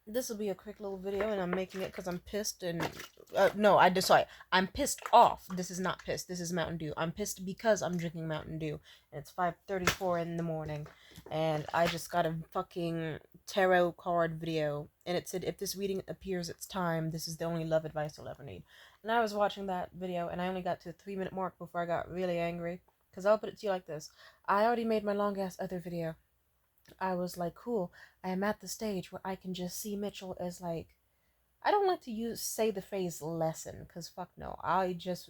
This will be a quick little video, and I'm making it because I'm pissed and no, sorry, I'm pissed off. This is not pissed. This is Mountain Dew. I'm pissed because I'm drinking Mountain Dew, and it's 5:34 in the morning, and I just got a fucking tarot card video, and it said if this reading appears, it's time. This is the only love advice you'll ever need. And I was watching that video, and I only got to the 3 minute mark before I got really angry. Cause I'll put it to you like this: I already made my long ass other video. I was like, cool, I am at the stage where I can just see Mitchell as like, I don't like to say the phrase lesson, cause fuck no. I just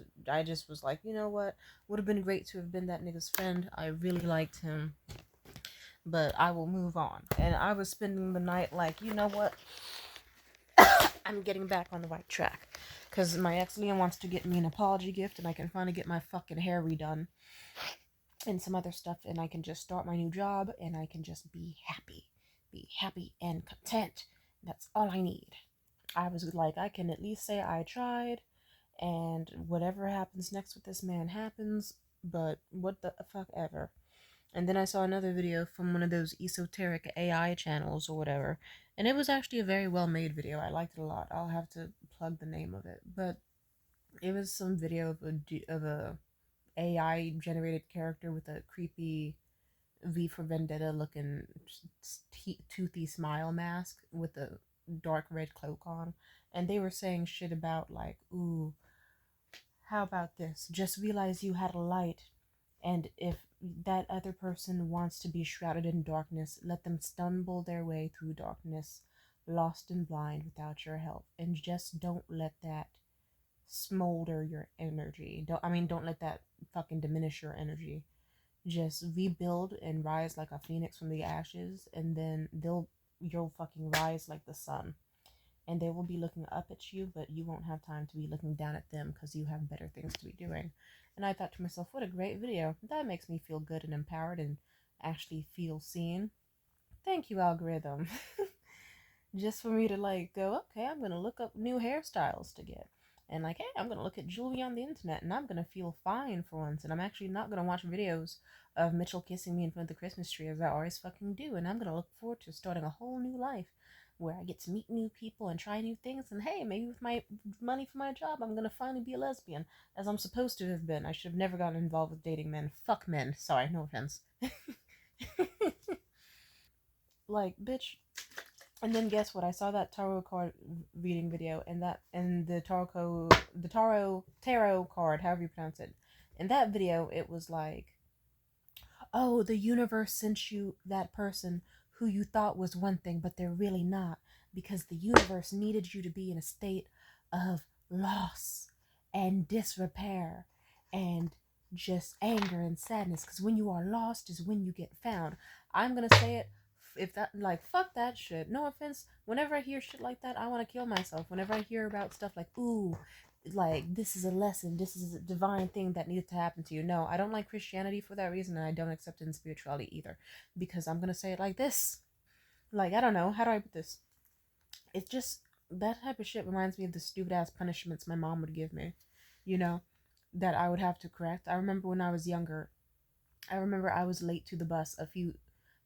was like, you know what? Would have been great to have been that nigga's friend. I really liked him, but I will move on. And I was spending the night like, you know what? I'm getting back on the right track, cause my ex Liam wants to get me an apology gift, and I can finally get my fucking hair redone and some other stuff, and I can just start my new job, and I can just be happy and content. That's all I need. I was like, I can at least say I tried, and whatever happens next with this man happens, but what the fuck ever. And then I saw another video from one of those esoteric AI channels or whatever, and it was actually a very well made video. I liked it a lot. I'll have to plug the name of it, but it was some video of a AI generated character with a creepy V for Vendetta looking toothy smile mask with a dark red cloak on. And they were saying shit about, like, ooh, how about this? Just realize you had a light, and if that other person wants to be shrouded in darkness, let them stumble their way through darkness, lost and blind without your help. And just don't let that smolder your energy. Don't let that fucking diminish your energy. Just rebuild and rise like a phoenix from the ashes, and then you'll fucking rise like the sun. And they will be looking up at you, but you won't have time to be looking down at them because you have better things to be doing. And I thought to myself, what a great video. That makes me feel good and empowered and actually feel seen. Thank you, algorithm. Just for me to like go, okay, I'm gonna look up new hairstyles to get. And like, hey, I'm gonna look at jewelry on the internet, and I'm gonna feel fine for once. And I'm actually not gonna watch videos of Mitchell kissing me in front of the Christmas tree as I always fucking do. And I'm gonna look forward to starting a whole new life where I get to meet new people and try new things. And hey, maybe with my money for my job, I'm gonna finally be a lesbian, as I'm supposed to have been. I should have never gotten involved with dating men. Fuck men. Sorry, no offense. Like, bitch, and then guess what? I saw that tarot card reading video, and the tarot card, however you pronounce it. In that video, it was like, oh, the universe sent you that person who you thought was one thing, but they're really not, because the universe needed you to be in a state of loss and disrepair and just anger and sadness. Because when you are lost is when you get found. I'm gonna say it. If that, like, fuck that shit. No offense. Whenever I hear shit like that, I want to kill myself. Whenever I hear about stuff like, ooh, like, this is a lesson, this is a divine thing that needed to happen to you. No, I don't like Christianity for that reason, and I don't accept it in spirituality either, because I'm gonna say it like this. Like, I don't know, how do I put this? It's just, that type of shit reminds me of the stupid ass punishments my mom would give me, you know, that I would have to correct. I remember when I was younger, I remember I was late to the bus a few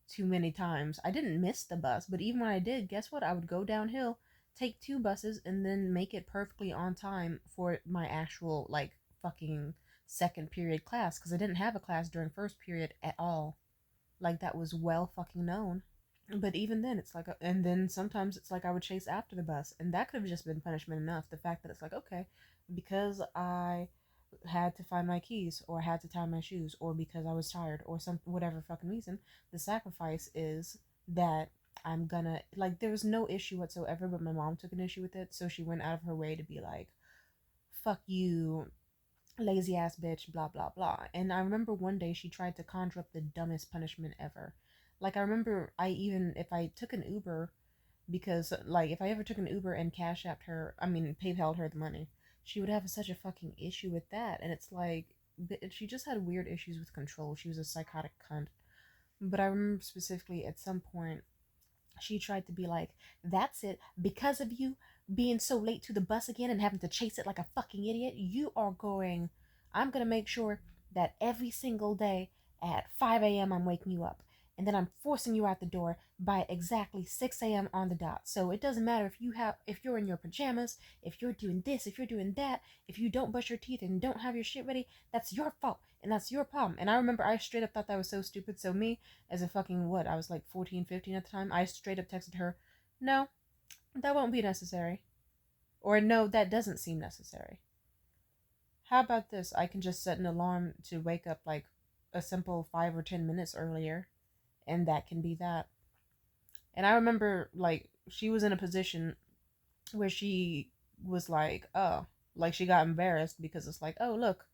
too many times. I didn't miss the bus, but even when I did, guess what? I would go downhill, take two buses, and then make it perfectly on time for my actual, like, fucking second period class, because I didn't have a class during first period at all. Like, that was well fucking known. But even then, it's like, and then sometimes it's like I would chase after the bus, and that could have just been punishment enough. The fact that it's like, okay, because I had to find my keys, or had to tie my shoes, or because I was tired, or some whatever fucking reason, the sacrifice is that I'm gonna, like, there was no issue whatsoever, but my mom took an issue with it, so she went out of her way to be like, fuck you, lazy ass bitch, blah blah blah. And I remember one day she tried to conjure up the dumbest punishment ever. Like, I remember, I even, if I took an Uber, because, like, if I ever took an Uber and cash apped her, PayPal'd her the money, she would have such a fucking issue with that. And it's like, she just had weird issues with control. She was a psychotic cunt. But I remember specifically at some point, she tried to be like, that's it, because of you being so late to the bus again and having to chase it like a fucking idiot, I'm gonna make sure that every single day at 5 a.m. I'm waking you up. and then I'm forcing you out the door by exactly 6 a.m. on the dot. So it doesn't matter if you're in your pajamas, if you're doing this, if you're doing that, if you don't brush your teeth and don't have your shit ready, that's your fault and that's your problem. And I remember I straight up thought that was so stupid. So me, as a fucking what, I was like 14, 15 at the time, I straight up texted her, no, that won't be necessary. Or no, that doesn't seem necessary. How about this? I can just set an alarm to wake up like a simple 5 or 10 minutes earlier, and that can be that. And I remember like she was in a position where she was like, oh, like she got embarrassed because it's like, oh, look,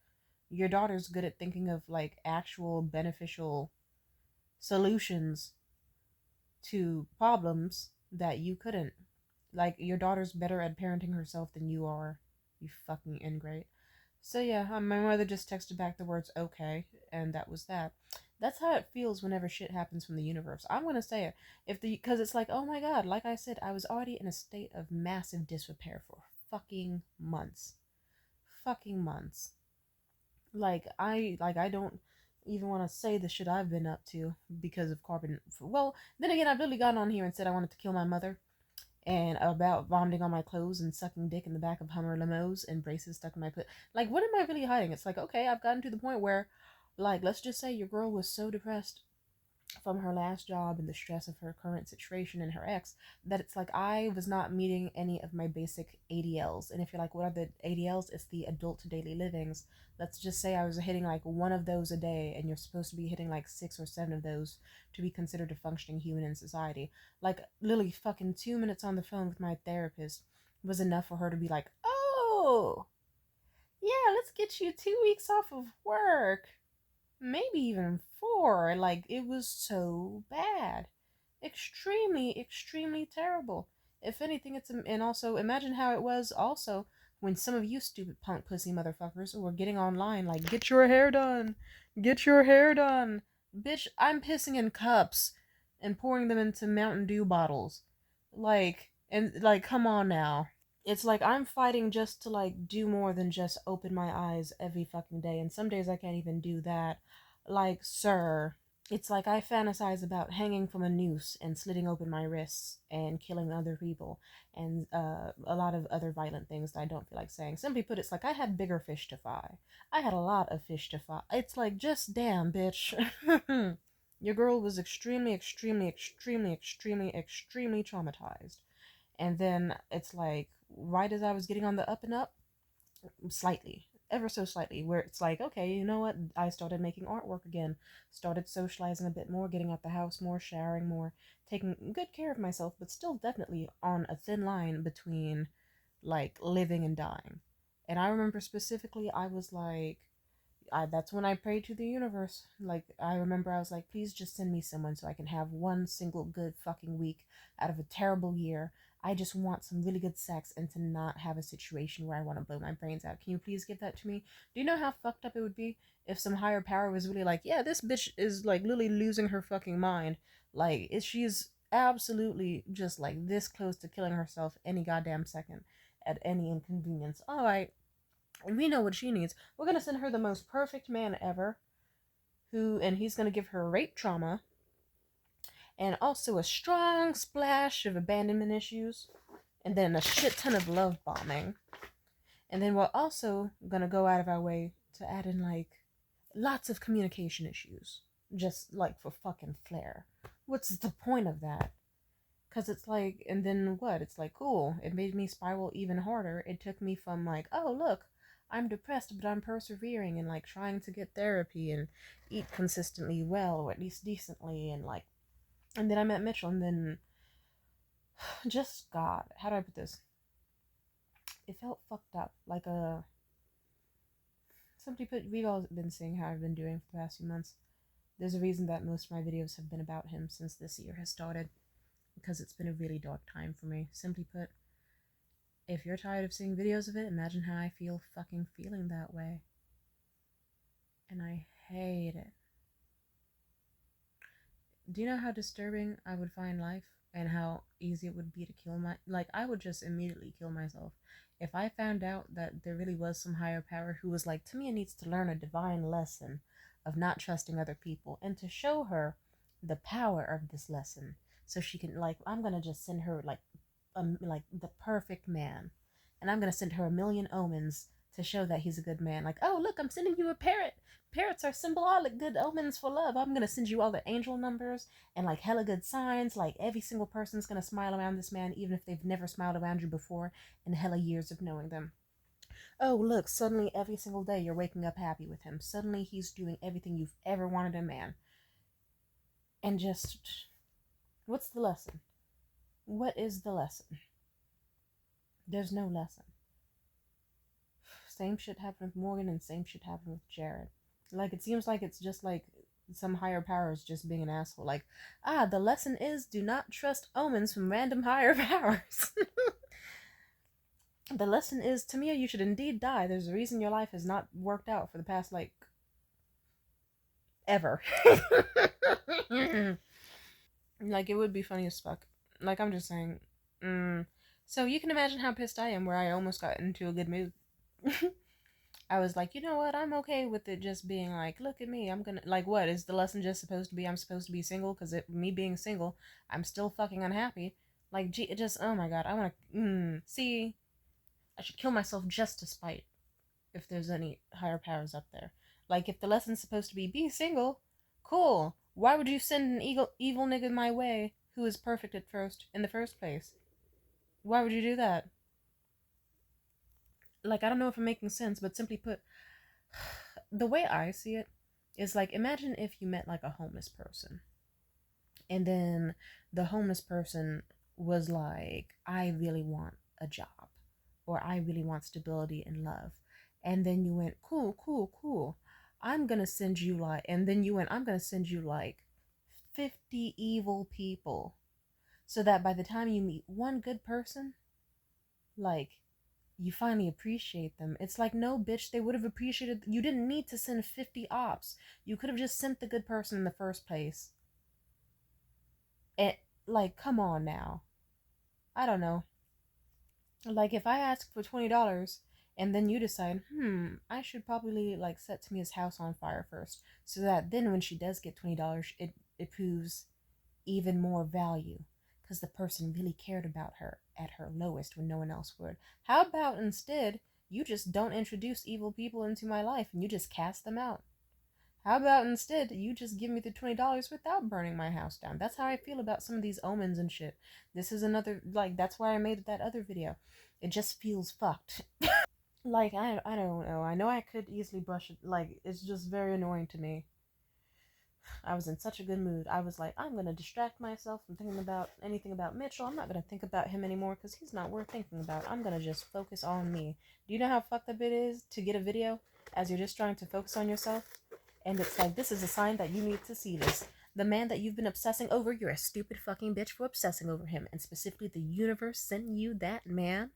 your daughter's good at thinking of like actual beneficial solutions to problems that you couldn't. Like your daughter's better at parenting herself than you are. You fucking ingrate. So yeah, my mother just texted back the words "okay," and that was that. That's how it feels whenever shit happens from the universe. I'm gonna say it, because it's like, oh my god, like I said, I was already in a state of massive disrepair for fucking months. Like I don't even want to say the shit I've been up to because of carbon. Well, then again, I've literally gotten on here and said I wanted to kill my mother, and about vomiting on my clothes and sucking dick in the back of Hummer limos and braces stuck in my put. Like, what am I really hiding? It's like, okay, I've gotten to the point where, like, let's just say your girl was so depressed from her last job and the stress of her current situation and her ex that it's like I was not meeting any of my basic ADLs. And if you're like, what are the ADLs? It's the adult daily livings. Let's just say I was hitting like one of those a day, and you're supposed to be hitting like 6 or 7 of those to be considered a functioning human in society. Like, literally, fucking 2 minutes on the phone with my therapist was enough for her to be like, oh, yeah, let's get you 2 weeks off of work, maybe even 4. Like, it was so bad. Extremely, extremely terrible. If anything, and also imagine how it was also when some of you stupid punk pussy motherfuckers were getting online like, get your hair done, get your hair done. Bitch, I'm pissing in cups and pouring them into Mountain Dew bottles. And come on now. It's like I'm fighting just to like do more than just open my eyes every fucking day, and some days I can't even do that. Like, sir, it's like I fantasize about hanging from a noose and slitting open my wrists and killing other people, and a lot of other violent things that I don't feel like saying. Simply put, it's like I had bigger fish to fry. I had a lot of fish to fry. It's like, just damn, bitch. Your girl was extremely, extremely, extremely, extremely, extremely traumatized. And then it's like, right as I was getting on the up and up, slightly, ever so slightly, where it's like, okay, you know what? I started making artwork again, started socializing a bit more, getting out the house more, showering more, taking good care of myself, but still definitely on a thin line between like living and dying. And I remember specifically, I was like, that's when I prayed to the universe. Like, I remember I was like, please just send me someone so I can have one single good fucking week out of a terrible year. I just want some really good sex and to not have a situation where I want to blow my brains out. Can you please give that to me? Do you know how fucked up it would be if some higher power was really like, yeah, this bitch is like literally losing her fucking mind. Like, she's absolutely just like this close to killing herself any goddamn second at any inconvenience. All right, and we know what she needs. We're gonna send her the most perfect man ever, and he's gonna give her rape trauma and also a strong splash of abandonment issues, and then a shit ton of love bombing. And then we're also gonna go out of our way to add in like lots of communication issues, just like for fucking flair. What's the point of that? Because it's like, and then what? It's like, cool. It made me spiral even harder. It took me from like, oh, look, I'm depressed, but I'm persevering and like trying to get therapy and eat consistently well, or at least decently. And like, and then I met Mitchell, and then just God, how do I put this? It felt fucked up. Like, simply put, we've all been seeing how I've been doing for the past few months. There's a reason that most of my videos have been about him since this year has started, because it's been a really dark time for me. Simply put, if you're tired of seeing videos of it, imagine how I feel fucking feeling that way. And I hate it. Do you know how disturbing I would find life and how easy it would be to kill I would just immediately kill myself if I found out that there really was some higher power who was like, Tamia needs to learn a divine lesson of not trusting other people, and to show her the power of this lesson, so she can, like, I'm gonna just send her like the perfect man, and I'm gonna send her a million omens to show that he's a good man. Like, oh look, I'm sending you a parrot. Parrots are symbolic good omens for love. I'm gonna send you all the angel numbers and like hella good signs. Like every single person's gonna smile around this man, even if they've never smiled around you before in hella years of knowing them. Oh look, suddenly every single day you're waking up happy with him. Suddenly he's doing everything you've ever wanted in a man. And just, what's the lesson? What is the lesson? There's no lesson. Same shit happened with Morgan, and same shit happened with Jared. Like, it seems like it's just like some higher powers just being an asshole. Like, the lesson is do not trust omens from random higher powers. The lesson is, Tamia, you should indeed die. There's a reason your life has not worked out for the past, like, ever. Like, it would be funny as fuck. Like, I'm just saying. So you can imagine how pissed I am, where I almost got into a good mood. I was like, you know what? I'm okay with it just being like, look at me. I'm gonna, like, what? Is the lesson just supposed to be I'm supposed to be single? Because me being single, I'm still fucking unhappy. Like, gee, it just, oh my god. I want to, see, I should kill myself just to spite if there's any higher powers up there. Like, if the lesson's supposed to be single, cool. Why would you send an evil nigga my way who is perfect at first, in the first place? Why would you do that? Like, I don't know if I'm making sense, but simply put, the way I see it is like, imagine if you met like a homeless person, and then the homeless person was like, I really want a job, or I really want stability and love. And then you went, cool, cool, cool. I'm gonna send you like, and then you went, I'm gonna send you like 50 evil people, so that by the time you meet one good person, like, you finally appreciate them. It's like, no, bitch, they would have appreciated. You didn't need to send 50 ops. You could have just sent the good person in the first place. And, like, come on now. I don't know. Like, if I ask for $20 and then you decide, I should probably, like, set Tamia's house on fire first, so that then when she does get $20, it proves even more value, because the person really cared about her at her lowest when no one else would. How about instead you just don't introduce evil people into my life and you just cast them out? How about instead you just give me the $20 without burning my house down? That's how I feel about some of these omens and shit. This is another, like, that's why I made that other video. It just feels fucked. Like, I don't know. I know I could easily brush it. Like, it's just very annoying to me. I was in such a good mood. I was like, I'm gonna distract myself from thinking about anything about Mitchell. I'm not gonna think about him anymore because he's not worth thinking about. I'm gonna just focus on me. Do you know how fucked up it is to get a video as you're just trying to focus on yourself? And it's like, this is a sign that you need to see this. The man that you've been obsessing over, you're a stupid fucking bitch for obsessing over him. And specifically, the universe sent you that man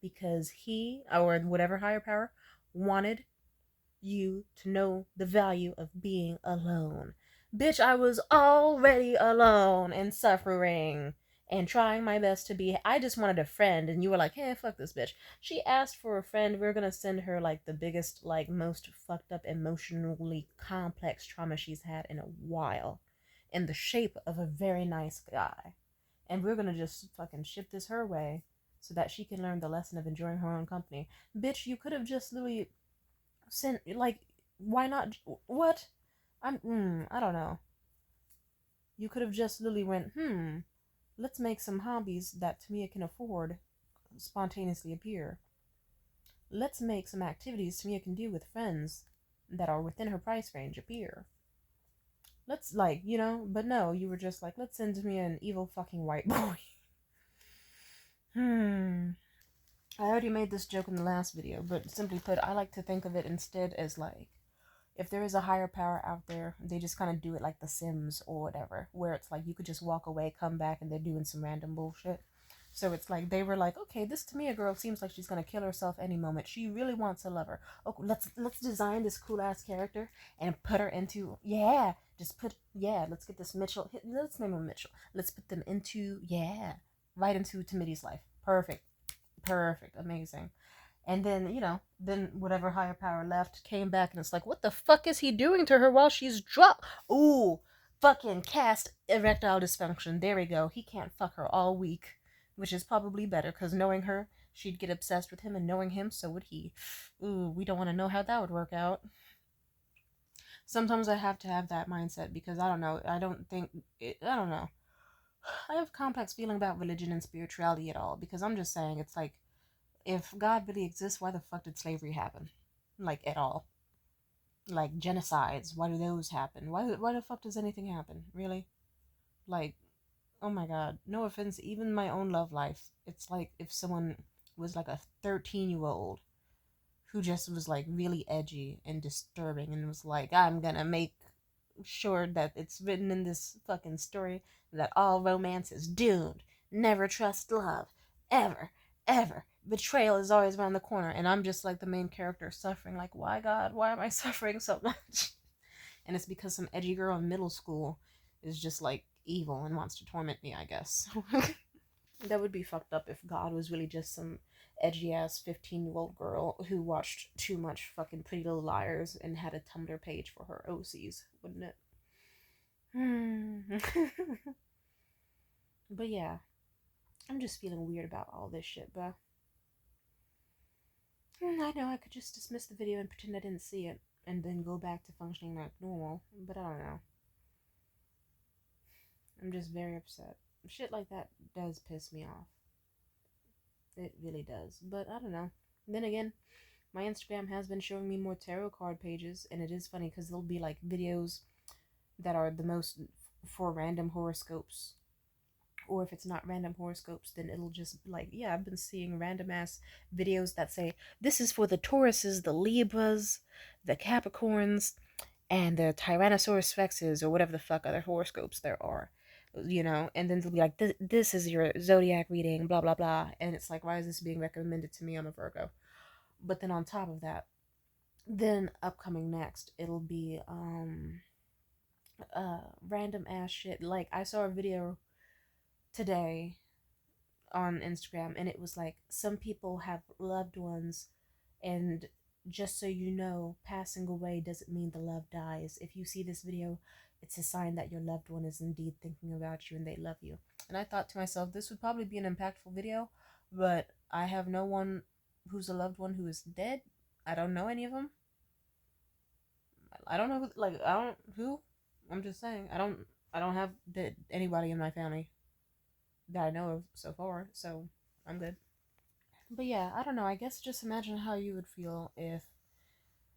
because he, or whatever higher power, wanted you to know the value of being alone. Bitch, I was already alone and suffering and trying my best to be. I just wanted a friend, and you were like, hey, fuck this bitch. She asked for a friend. We are gonna send her like the biggest, like, most fucked up, emotionally complex trauma she's had in a while, in the shape of a very nice guy. And we're gonna just fucking ship this her way so that she can learn the lesson of enjoying her own company. Bitch, you could have just literally sent, like, why not? What? I don't know. You could have just literally went, let's make some hobbies that Tamia can afford spontaneously appear. Let's make some activities Tamia can do with friends that are within her price range appear. Let's, like, but no, you were just like, let's send Tamia an evil fucking white boy. I already made this joke in the last video, but simply put, I like to think of it instead as like, if there is a higher power out there, they just kind of do it like The Sims or whatever, where it's like you could just walk away, come back, and they're doing some random bullshit. So it's like they were like, okay, this Tamia girl seems like she's gonna kill herself any moment. She really wants a lover. Oh, let's design this cool ass character and put her into, let's get this Mitchell. Let's name him Mitchell. Let's put them into, right into Tamidi's life. Perfect, amazing. And then, then whatever higher power left came back, and it's like, what the fuck is he doing to her while she's drunk? Ooh, fucking cast erectile dysfunction. There we go. He can't fuck her all week, which is probably better because knowing her, she'd get obsessed with him, and knowing him, so would he. Ooh, we don't want to know how that would work out. Sometimes I have to have that mindset because I don't know. I don't think. I don't know. I have a complex feeling about religion and spirituality at all because I'm just saying it's like if God really exists, why the fuck did slavery happen? Like at all? Like genocides, why do those happen? Why the fuck does anything happen? Really? Like, oh my god. No offense, even my own love life. It's like if someone was like a 13-year-old who just was like really edgy and disturbing and was like, I'm gonna make sure that it's written in this fucking story that all romance is doomed. Never trust love. Ever. Ever. Betrayal is always around the corner. And I'm just like the main character suffering. Like, why, God? Why am I suffering so much? And it's because some edgy girl in middle school is just like evil and wants to torment me, I guess. That would be fucked up if God was really just some edgy ass 15-year-old girl who watched too much fucking Pretty Little Liars and had a Tumblr page for her OCs, wouldn't it? But yeah, I'm just feeling weird about all this shit, but I know I could just dismiss the video and pretend I didn't see it and then go back to functioning like normal, but I don't know. I'm just very upset. Shit like that does piss me off. It really does. But I don't know. Then again, my Instagram has been showing me more tarot card pages, and it is funny because there'll be like videos that are the most for random horoscopes. Or if it's not random horoscopes, then it'll just like, yeah, I've been seeing random ass videos that say, this is for the Tauruses, the Libras, the Capricorns, and the Tyrannosaurus Rexes, or whatever the fuck other horoscopes there are. You know, and then they'll be like, this is your zodiac reading, blah, blah, blah. And it's like, why is this being recommended to me? I'm a Virgo. But then on top of that, then upcoming next, it'll be random ass shit. Like, I saw a video today on Instagram, and it was like, some people have loved ones, and just so you know, passing away doesn't mean the love dies. If you see this video, it's a sign that your loved one is indeed thinking about you and they love you. And I thought to myself, this would probably be an impactful video, but I have no one who's a loved one who is dead. I don't know any of them. I don't know who, like, I don't who. I'm just saying, I don't have anybody in my family that I know of so far, so I'm good. But yeah, I don't know. I guess just imagine how you would feel if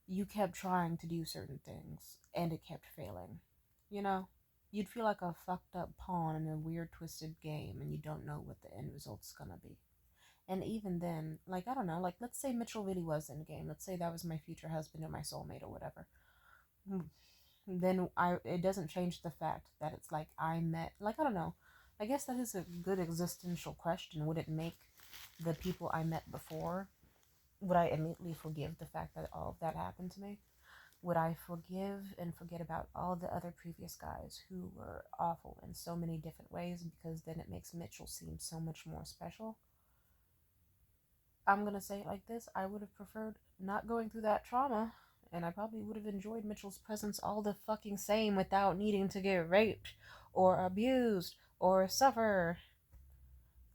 you kept trying to do certain things and it kept failing. You know? You'd feel like a fucked up pawn in a weird twisted game and you don't know what the end result's gonna be. And even then, like, I don't know, like, let's say Mitchell really was in the game. Let's say that was my future husband or my soulmate or whatever. Then it doesn't change the fact that it's like I met, like, I don't know. I guess that is a good existential question. Would it make the people I met before, would I immediately forgive the fact that all of that happened to me? Would I forgive and forget about all the other previous guys who were awful in so many different ways because then it makes Mitchell seem so much more special? I'm gonna say it like this, I would have preferred not going through that trauma, and I probably would have enjoyed Mitchell's presence all the fucking same without needing to get raped or abused or suffer.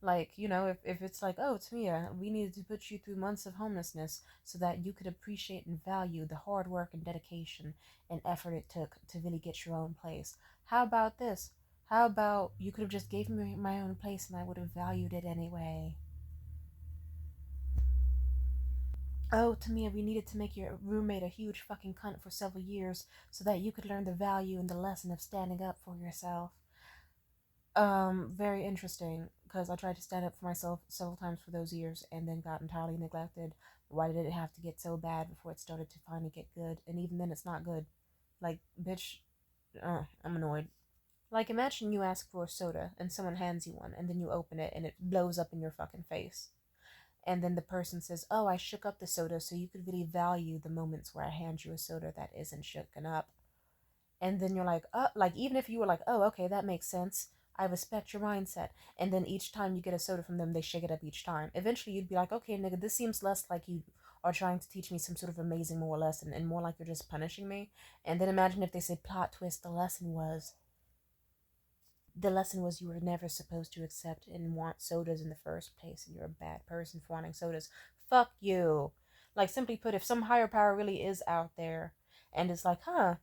Like, you know, if it's like, oh, Tamia, we needed to put you through months of homelessness so that you could appreciate and value the hard work and dedication and effort it took to really get your own place. How about this? How about you could have just gave me my own place and I would have valued it anyway? Oh, Tamia, we needed to make your roommate a huge fucking cunt for several years so that you could learn the value and the lesson of standing up for yourself. Very interesting because I tried to stand up for myself several times for those years and then got entirely neglected. Why did it have to get so bad before it started to finally get good? And even then, it's not good. Like, bitch, I'm annoyed. Like, imagine you ask for a soda and someone hands you one and then you open it and it blows up in your fucking face. And then the person says, oh, I shook up the soda so you could really value the moments where I hand you a soda that isn't shooken up. And then you're like, like, even if you were like, oh, okay, that makes sense. I respect your mindset. And then each time you get a soda from them, they shake it up each time. Eventually, you'd be like, okay, nigga, this seems less like you are trying to teach me some sort of amazing moral lesson and more like you're just punishing me. And then imagine if they said, plot twist, the lesson was The lesson was you were never supposed to accept and want sodas in the first place, and you're a bad person for wanting sodas. Fuck you. Like, simply put, if some higher power really is out there and it's like, huh,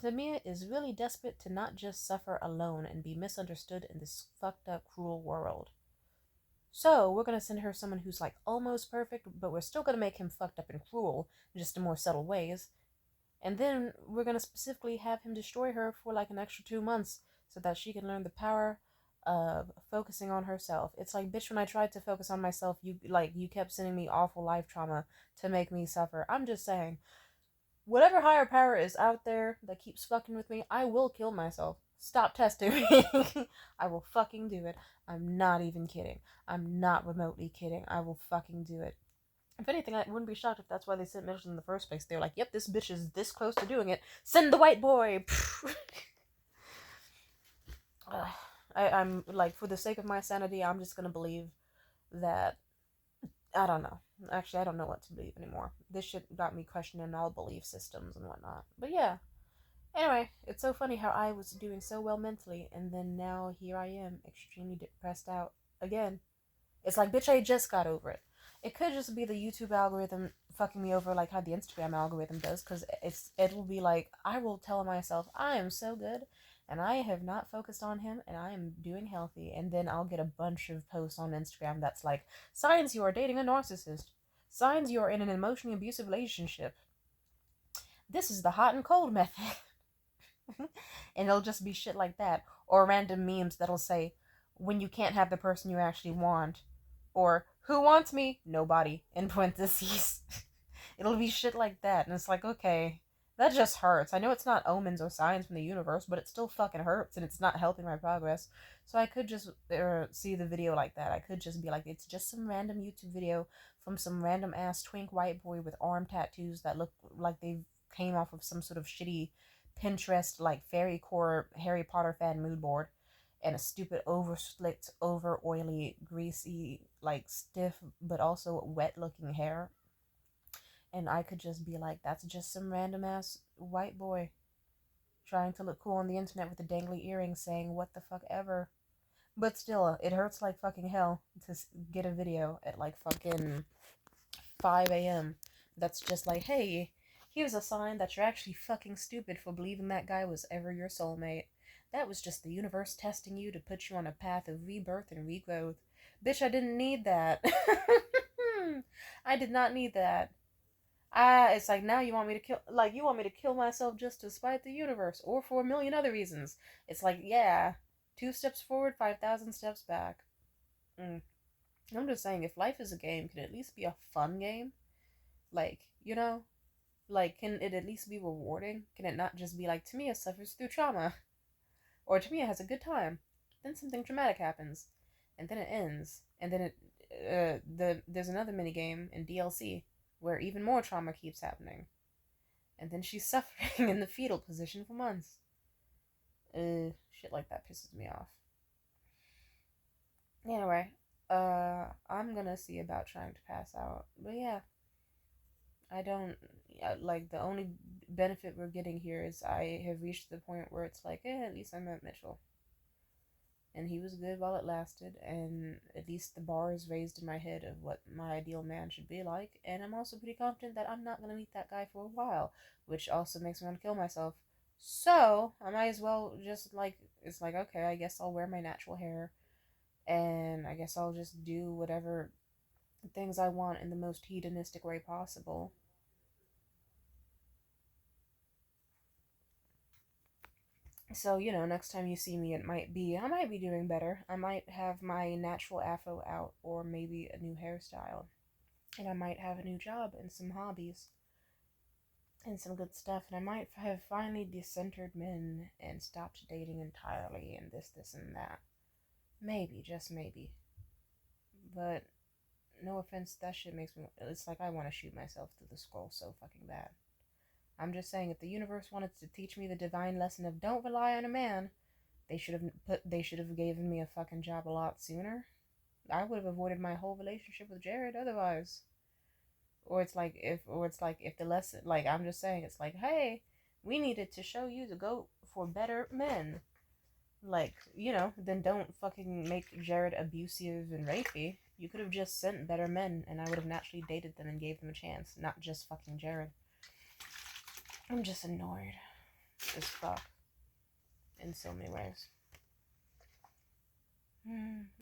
Tamia is really desperate to not just suffer alone and be misunderstood in this fucked up, cruel world. So, we're gonna send her someone who's like almost perfect, but we're still gonna make him fucked up and cruel, just in more subtle ways. And then we're gonna specifically have him destroy her for like an extra 2 months so that she can learn the power of focusing on herself. It's like, bitch, when I tried to focus on myself, you kept sending me awful life trauma to make me suffer. I'm just saying, whatever higher power is out there that keeps fucking with me, I will kill myself. Stop testing me. I will fucking do it. I'm not even kidding. I'm not remotely kidding. I will fucking do it. If anything, I wouldn't be shocked if that's why they sent Mitchell in the first place. They were like, yep, this bitch is this close to doing it. Send the white boy! I'm like, for the sake of my sanity, I'm just gonna believe that. I don't know. Actually, I don't know what to believe anymore. This shit got me questioning all belief systems and whatnot. But yeah. Anyway, it's so funny how I was doing so well mentally, and then now here I am, extremely depressed out again. It's like, bitch, I just got over it. It could just be the YouTube algorithm fucking me over like how the Instagram algorithm does, because it'll be like, I will tell myself, I am so good, and I have not focused on him, and I am doing healthy, and then I'll get a bunch of posts on Instagram that's like, signs you are dating a narcissist, signs you are in an emotionally abusive relationship, this is the hot and cold method. And it'll just be shit like that, or random memes that'll say, when you can't have the person you actually want, or who wants me? Nobody, in parentheses. It'll be shit like that, and it's like, okay, that just hurts. I know it's not omens or signs from the universe, but it still fucking hurts, and it's not helping my progress. So I could just see the video like that. I could just be like, it's just some random YouTube video from some random ass twink white boy with arm tattoos that look like they came off of some sort of shitty Pinterest like fairy core Harry Potter fan mood board, and a stupid over slicked, over oily, greasy, like stiff but also wet looking hair. And I could just be like, that's just some random ass white boy trying to look cool on the internet with a dangly earring saying what the fuck ever. But still, it hurts like fucking hell to get a video at like fucking 5 a.m. that's just like, hey, here's a sign that you're actually fucking stupid for believing that guy was ever your soulmate. That was just the universe testing you to put you on a path of rebirth and regrowth. Bitch, I didn't need that. I did not need that. It's like, now you want me to kill myself just to spite the universe, or for a million other reasons. It's like, yeah, 2 steps forward, 5,000 steps back. I'm just saying, if life is a game, can it at least be a fun game? Like, like, can it at least be rewarding? Can it not just be like, Tamia suffers through trauma, or Tamia has a good time, then something traumatic happens, and then it ends, and then there's another mini game in DLC where even more trauma keeps happening, and then she's suffering in the fetal position for months. Shit like that pisses me off. Anyway, I'm gonna see about trying to pass out, but yeah, I don't like, the only benefit we're getting here is I have reached the point where it's like, at least I met Mitchell, and he was good while it lasted, and at least the bar is raised in my head of what my ideal man should be like, and I'm also pretty confident that I'm not gonna meet that guy for a while, which also makes me want to kill myself. So I might as well just like, it's like, okay, I guess I'll wear my natural hair, and I guess I'll just do whatever things I want in the most hedonistic way possible. So, next time you see me, I might be doing better. I might have my natural afro out, or maybe a new hairstyle. And I might have a new job and some hobbies and some good stuff. And I might have finally decentered men and stopped dating entirely and this, and that. Maybe, just maybe. But no offense, that shit makes me. It's like I want to shoot myself through the skull so fucking bad. I'm just saying, if the universe wanted to teach me the divine lesson of don't rely on a man, they should have given me a fucking job a lot sooner. I would have avoided my whole relationship with Jared otherwise. Or it's like if the lesson, like, I'm just saying, it's like, hey, we needed to show you to go for better men. Like, then don't fucking make Jared abusive and rapey. You could have just sent better men, and I would have naturally dated them and gave them a chance, not just fucking Jared. I'm just annoyed as fuck in so many ways.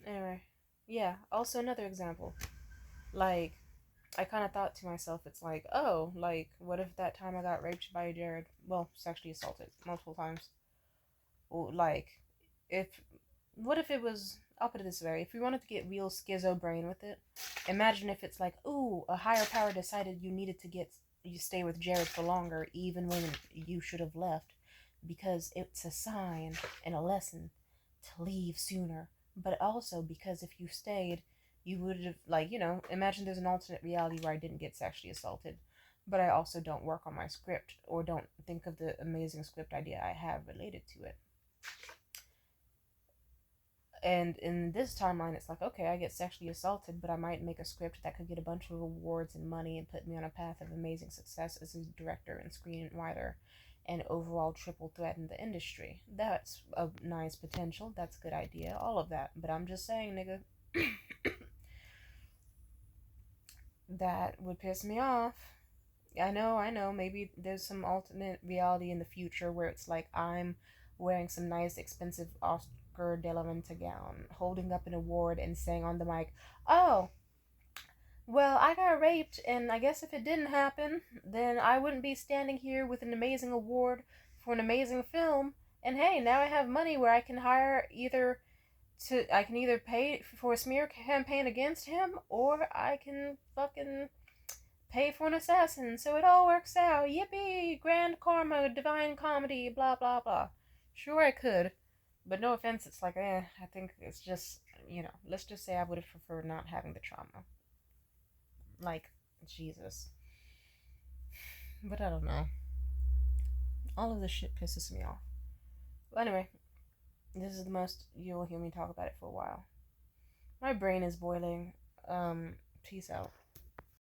Anyway, yeah. Also, another example. Like, I kind of thought to myself, it's like, oh, like, what if that time I got raped by Jared? Well, sexually assaulted multiple times. Like, if what if it was, I'll put it this way, if we wanted to get real schizo brain with it, imagine if it's like, ooh, a higher power decided you stay with Jared for longer even when you should have left because it's a sign and a lesson to leave sooner, but also because if you stayed you would have, like, imagine there's an alternate reality where I didn't get sexually assaulted, but I also don't work on my script or don't think of the amazing script idea I have related to it. And in this timeline, it's like, okay, I get sexually assaulted, but I might make a script that could get a bunch of awards and money and put me on a path of amazing success as a director and screenwriter and overall triple threat in the industry. That's a nice potential. That's a good idea. All of that. But I'm just saying, nigga, that would piss me off. I know. Maybe there's some alternate reality in the future where it's like I'm wearing some nice, expensive Oscar de la Renta gown, holding up an award and saying on the mic, "Oh, well, I got raped, and I guess if it didn't happen, then I wouldn't be standing here with an amazing award for an amazing film. And hey, now I have money where I can I can either pay for a smear campaign against him, or I can fucking pay for an assassin, so it all works out. Yippee! Grand karma, divine comedy, blah blah blah." Sure, I could, but no offense, it's like, I think it's just, let's just say I would have preferred not having the trauma. Like, Jesus. But I don't know. All of this shit pisses me off. But anyway, this is the most you'll hear me talk about it for a while. My brain is boiling. Peace out.